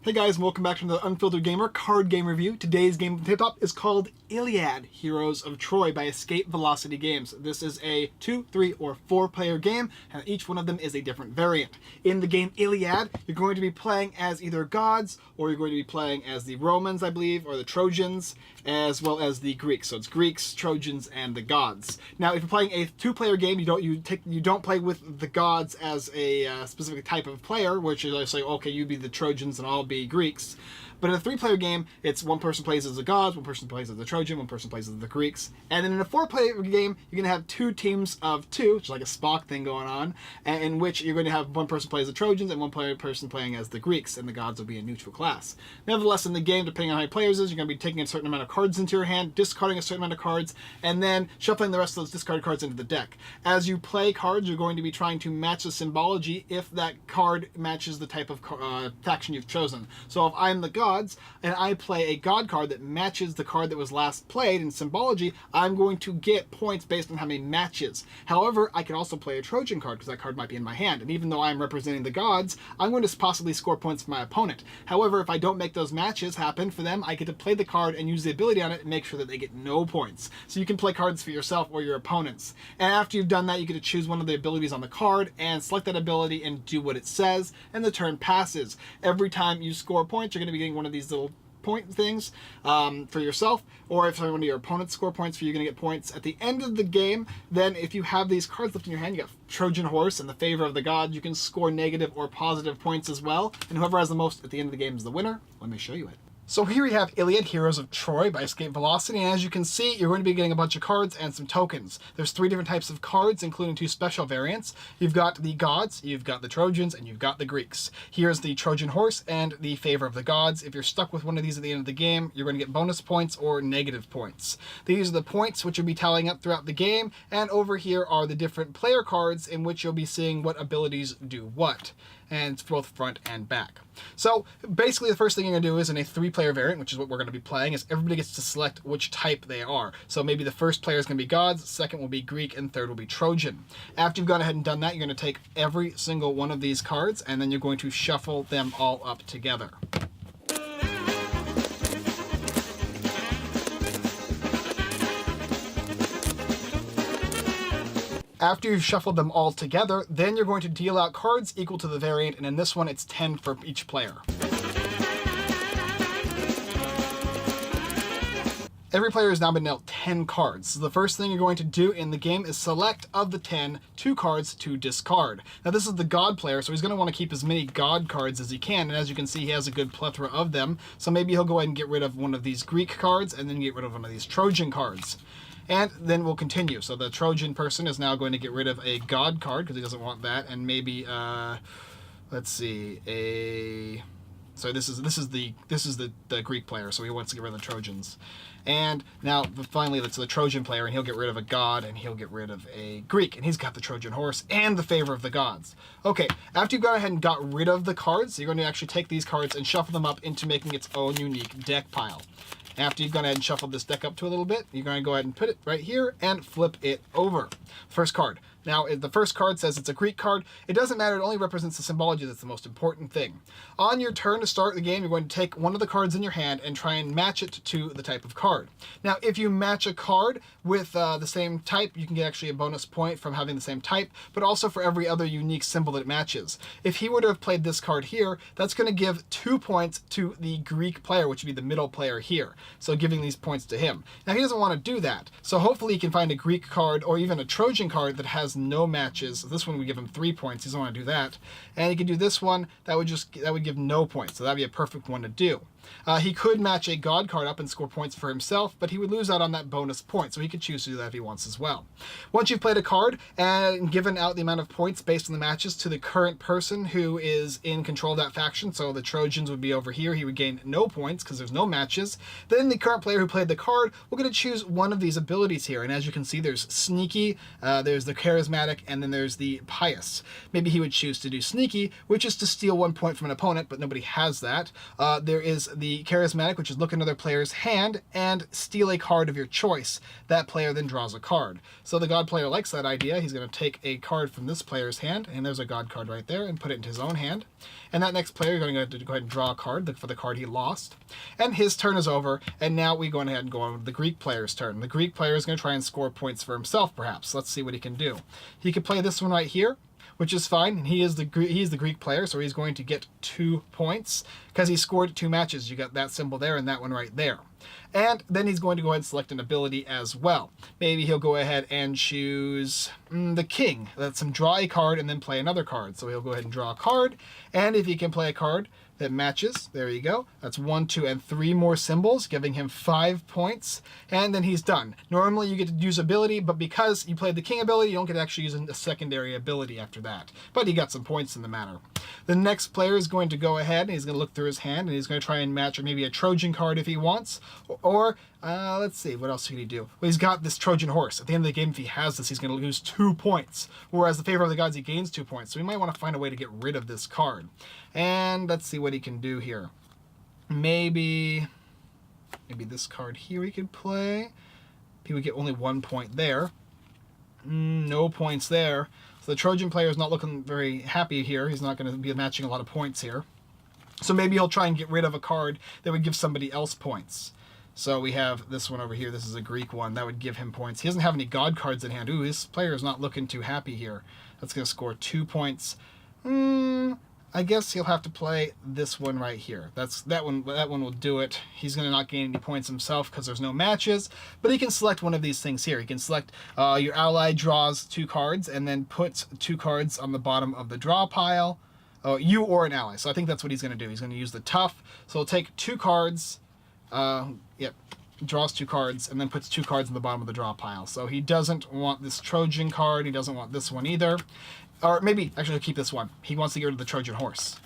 Hey guys, and welcome back to the Unfiltered Gamer card game review. Today's game tip-up is called Iliad, Heroes of Troy by Escape Velocity Games. This is a 2, 3, or 4-player game, and each one of them is a different variant. In the game Iliad, you're going to be playing as either gods, or you're going to be playing as the Romans, I believe, or the Trojans, as well as the Greeks. So it's Greeks, Trojans, and the gods. Now, if you're playing a 2-player game, you don't play with the gods as a specific type of player, which is like, say, okay, you be the Trojans and I'll be Greeks. But in a 3-player game, it's one person plays as the gods, one person plays as the Trojan, one person plays as the Greeks. And then in a 4-player game, you're going to have 2 teams of 2, which is like a Spock thing going on, in which you're going to have one person play as the Trojans and one person playing as the Greeks, and the gods will be a neutral class. Nevertheless, in the game, depending on how many players is, you're going to be taking a certain amount of cards into your hand, discarding a certain amount of cards, and then shuffling the rest of those discarded cards into the deck. As you play cards, you're going to be trying to match the symbology if that card matches the type of faction you've chosen. So if I'm the gods, and I play a god card that matches the card that was last played in symbology, I'm going to get points based on how many matches. However, I can also play a Trojan card because that card might be in my hand, and even though I'm representing the gods, I'm going to possibly score points for my opponent. However, if I don't make those matches happen for them, I get to play the card and use the ability on it and make sure that they get no points. So you can play cards for yourself or your opponents. And after you've done that, you get to choose one of the abilities on the card and select that ability and do what it says, and the turn passes. Every time you score points, you're going to be getting one of these little point things for yourself, or if one of your opponents score points for you, you're going to get points at the end of the game. Then if you have these cards left in your hand, you got Trojan Horse and the favor of the gods, you can score negative or positive points as well, and whoever has the most at the end of the game is the winner. Let me show you it. So here we have Iliad, Heroes of Troy by Escape Velocity, and as you can see, you're going to be getting a bunch of cards and some tokens. There's 3 different types of cards, including 2 special variants. You've got the gods, you've got the Trojans, and you've got the Greeks. Here's the Trojan Horse and the favor of the gods. If you're stuck with one of these at the end of the game, you're going to get bonus points or negative points. These are the points which you'll be tallying up throughout the game, and over here are the different player cards in which you'll be seeing what abilities do what. And it's both front and back. So basically the first thing you're going to do is in a 3-player variant, which is what we're going to be playing, is everybody gets to select which type they are. So maybe the first player is going to be gods, second will be Greek, and third will be Trojan. After you've gone ahead and done that, you're going to take every single one of these cards, and then you're going to shuffle them all up together. After you've shuffled them all together, then you're going to deal out cards equal to the variant, and in this one it's 10 for each player. Every player has now been dealt 10 cards. So the first thing you're going to do in the game is select of the 10, 2 cards to discard. Now this is the god player, so he's going to want to keep as many god cards as he can, and as you can see he has a good plethora of them. So maybe he'll go ahead and get rid of one of these Greek cards and then get rid of one of these Trojan cards. And then we'll continue. So the Trojan person is now going to get rid of a god card because he doesn't want that, and maybe let's see, so this is the Greek player, so he wants to get rid of the Trojans. And now finally it's the Trojan player, and he'll get rid of a god and he'll get rid of a Greek, and he's got the Trojan Horse and the favor of the gods. Okay, after you've gone ahead and got rid of the cards, you're going to actually take these cards and shuffle them up into making its own unique deck pile. After you've gone ahead and shuffled this deck up to a little bit, you're going to go ahead and put it right here and flip it over. First card. Now, the first card says it's a Greek card. It doesn't matter, it only represents the symbology. That's the most important thing. On your turn to start the game, you're going to take one of the cards in your hand and try and match it to the type of card. Now, if you match a card with the same type, you can get actually a bonus point from having the same type, but also for every other unique symbol that it matches. If he were to have played this card here, that's going to give 2 points to the Greek player, which would be the middle player here. So giving these points to him. Now, he doesn't want to do that. So hopefully he can find a Greek card or even a Trojan card that has no matches. This one would give him 3 points. He doesn't want to do that. And he can do this one. That would give no points. So that'd be a perfect one to do. He could match a god card up and score points for himself, but he would lose out on that bonus point, so he could choose to do that if he wants as well. Once you've played a card and given out the amount of points based on the matches to the current person who is in control of that faction, so the Trojans would be over here, he would gain no points because there's no matches, then the current player who played the card will get to choose one of these abilities here. And as you can see, there's Sneaky, there's the Charismatic charismatic, and then there's the pious. Maybe he would choose to do sneaky, which is to steal 1 point from an opponent, but nobody has that. There is the charismatic, which is look at another player's hand and steal a card of your choice. That player then draws a card. So the god player likes that idea. He's going to take a card from this player's hand, and there's a god card right there, and put it into his own hand. And that next player is going to go ahead and draw a card for the card he lost. And his turn is over, and now we go ahead and go on to the Greek player's turn. The Greek player is going to try and score points for himself, perhaps. Let's see what he can do. He could play this one right here, which is fine. He is the Greek player, so he's going to get 2 points because he scored 2 matches. You got that symbol there and that one right there. And then he's going to go ahead and select an ability as well. Maybe he'll go ahead and choose the king. Let's him draw a card and then play another card. So he'll go ahead and draw a card, and if he can play a card that matches, there you go. That's 1, 2, and 3 more symbols, giving him 5 points, and then he's done. Normally you get to use ability, but because you played the king ability, you don't get to actually use a secondary ability after that. But he got some points in the matter. The next player is going to go ahead, and he's going to look through his hand, and he's going to try and match maybe a Trojan card if he wants, or let's see, what else can he do? Well, he's got this Trojan horse. At the end of the game, if he has this, he's going to lose 2 points, whereas the favor of the gods, he gains 2 points. So we might want to find a way to get rid of this card. And let's see what he can do here. Maybe this card here he could play. He would get only 1 point there. No points there. So the Trojan player is not looking very happy here. He's not going to be matching a lot of points here. So maybe he'll try and get rid of a card that would give somebody else points. So we have this one over here. This is a Greek one. That would give him points. He doesn't have any god cards in hand. Ooh, this player is not looking too happy here. That's going to score 2 points. I guess he'll have to play this one right here. That one will do it. He's going to not gain any points himself because there's no matches, but he can select one of these things here. He can select your ally draws 2 cards and then puts 2 cards on the bottom of the draw pile. You or an ally. So I think that's what he's going to do. He's going to use the tough. So he'll take 2 cards. Draws 2 cards and then puts 2 cards in the bottom of the draw pile. So he doesn't want this Trojan card. He doesn't want this one either. Or maybe, actually, he'll keep this one. He wants to get rid of the Trojan horse.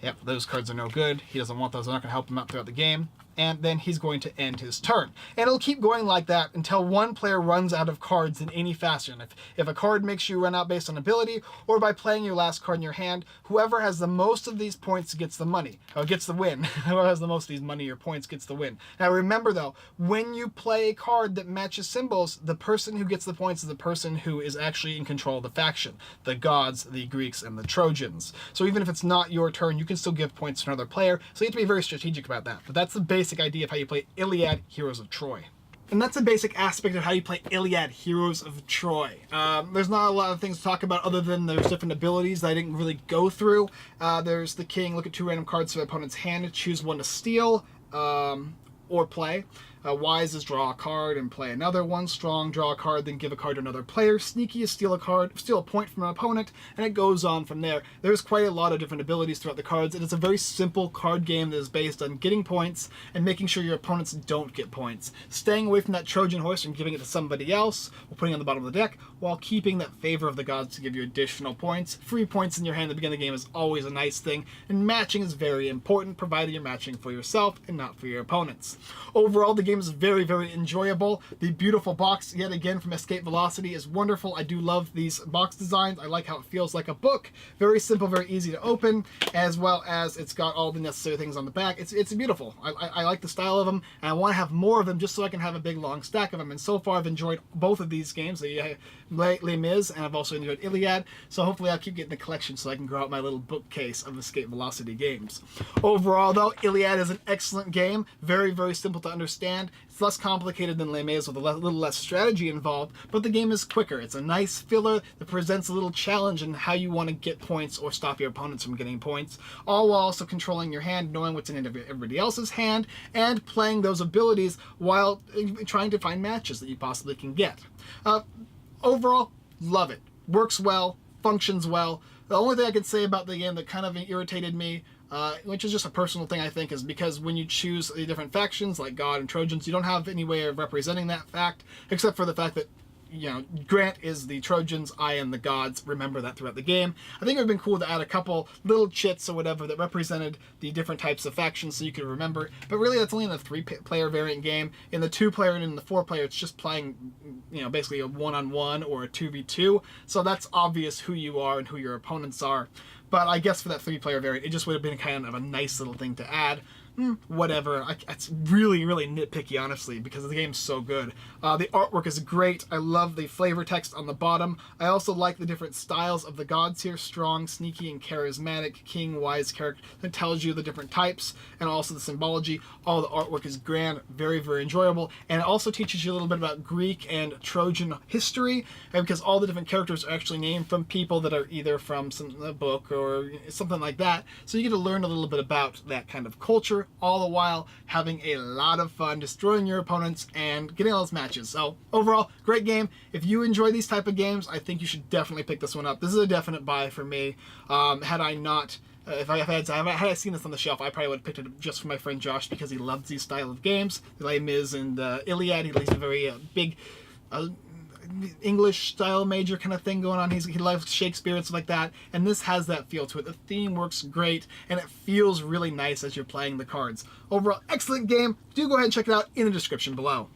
Yep, those cards are no good. He doesn't want those. They're not going to help him out throughout the game. And then he's going to end his turn. And it'll keep going like that until one player runs out of cards in any fashion. If a card makes you run out based on ability, or by playing your last card in your hand, whoever has the most of these points gets the money, or gets the win. Whoever has the most of these money or points gets the win. Now remember though, when you play a card that matches symbols, the person who gets the points is the person who is actually in control of the faction. The gods, the Greeks, and the Trojans. So even if it's not your turn, you can still give points to another player, so you have to be very strategic about that. But that's the basic idea of how you play Iliad Heroes of Troy. And that's a basic aspect of how you play Iliad Heroes of Troy. There's not a lot of things to talk about other than there's different abilities that I didn't really go through. There's the king, look at 2 random cards from the opponent's hand, choose one to steal or play. Wise is draw a card and play another one. Strong, draw a card, then give a card to another player. Sneaky is steal a card, steal a point from an opponent, and it goes on from there. There's quite a lot of different abilities throughout the cards. It is a very simple card game that is based on getting points and making sure your opponents don't get points. Staying away from that Trojan horse and giving it to somebody else, or putting it on the bottom of the deck, while keeping that favor of the gods to give you additional points. Free points in your hand at the beginning of the game is always a nice thing, and matching is very important, provided you're matching for yourself and not for your opponents. Overall, the game is very, very enjoyable. The beautiful box, yet again, from Escape Velocity is wonderful. I do love these box designs. I like how it feels like a book. Very simple, very easy to open, as well as it's got all the necessary things on the back. It's beautiful. I like the style of them, and I want to have more of them just so I can have a big, long stack of them. And so far, I've enjoyed both of these games, Les Mis, and I've also enjoyed Iliad. So hopefully I'll keep getting the collection so I can grow out my little bookcase of Escape Velocity games. Overall, though, Iliad is an excellent game. Very, very simple to understand. It's less complicated than Les Mis with a little less strategy involved, but the game is quicker. It's a nice filler that presents a little challenge in how you want to get points or stop your opponents from getting points, all while also controlling your hand, knowing what's in everybody else's hand, and playing those abilities while trying to find matches that you possibly can get. Overall, love it. Works well, functions well. The only thing I can say about the game that kind of irritated me, which is just a personal thing I think, is because when you choose the different factions like God and Trojans, you don't have any way of representing that fact, except for the fact that Grant is the Trojans, I am the gods. Remember that throughout the game. I think it would have been cool to add a couple little chits or whatever that represented the different types of factions so you could remember. But really, that's only in the 3-player variant game. In the 2-player and in the 4-player, it's just playing, basically a 1-on-1 or a 2v2. So that's obvious who you are and who your opponents are. But I guess for that 3-player variant, it just would have been kind of a nice little thing to add. Whatever. It's really, really nitpicky, honestly, because the game's so good. The artwork is great. I love the flavor text on the bottom. I also like the different styles of the gods here. Strong, sneaky, and charismatic. King, wise character that tells you the different types, and also the symbology. All the artwork is grand, very, very enjoyable, and it also teaches you a little bit about Greek and Trojan history, because all the different characters are actually named from people that are either from a book or something like that. So you get to learn a little bit about that kind of culture, all the while having a lot of fun destroying your opponents and getting all those matches. So overall, great game. If you enjoy these type of games, I think you should definitely pick this one up. This is a definite buy for me. Had I not, had I seen this on the shelf, I probably would have picked it up just for my friend Josh because he loves these style of games. Les Mis and Iliad. He's a very big English style major kind of thing going on. He loves Shakespeare and stuff like that, and this has that feel to it. The theme works great, and it feels really nice as you're playing the cards. Overall, excellent game. Do go ahead and check it out in the description below.